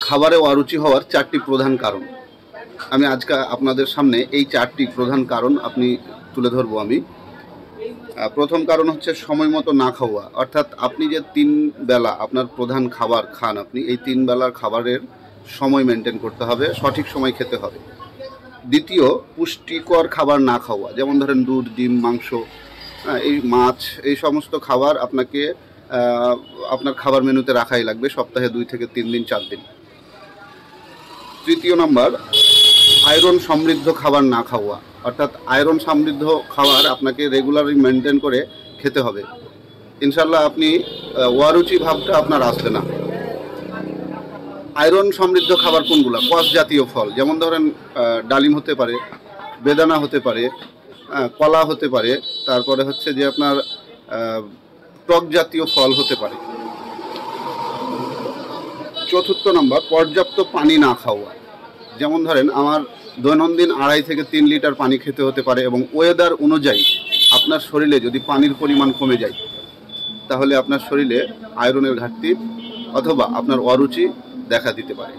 খাবারে অরুচি হওয়ার 4টি প্রধান কারণ। আমি আজকে আপনাদের সামনে এই 4টি প্রধান কারণ তুলে ধরবো আমি। প্রথম কারণ হচ্ছে সময় মতো না খাওয়া, অর্থাৎ আপনি যে 3 বেলা আপনার প্রধান খাবার খান, আপনি এই 3 বেলার খাবারের সময় মেনটেন করতে হবে, সঠিক সময় খেতে হবে। দ্বিতীয়, পুষ্টিকর খাবার না খাওয়া, যেমন ধরেন দুধ, ডিম, মাংস, এই মাছ, এই সমস্ত খাবার আপনাকে আপনার খাবার মেনুতে রাখাই লাগবে সপ্তাহে 2 থেকে 3 দিন 4 দিন। তৃতীয় নাম্বার, আয়রন সমৃদ্ধ খাবার না খাওয়া, অর্থাৎ আয়রন সমৃদ্ধ খাবার আপনাকে রেগুলারলি মেনটেন করে খেতে হবে। ইনশাল্লাহ আপনি অরুচি ভাবটা আপনার আসবে না। আয়রন সমৃদ্ধ খাবার কোনগুলো? কষ জাতীয় ফল, যেমন ধরেন ডালিম হতে পারে, বেদানা হতে পারে, কলা হতে পারে, তারপরে হচ্ছে যে আপনার টক জাতীয় ফল হতে পারে। চতুর্থ নম্বর, পর্যাপ্ত পানি না খাওয়া, যেমন ধরেন আমার দৈনন্দিন 2.5 থেকে 3 লিটার পানি খেতে হতে পারে, এবং ওয়েদার অনুযায়ী আপনার শরীরে যদি পানির পরিমাণ কমে যায় তাহলে আপনার শরীরে আয়রনের ঘাটতি অথবা আপনার অরুচি দেখা দিতে পারে।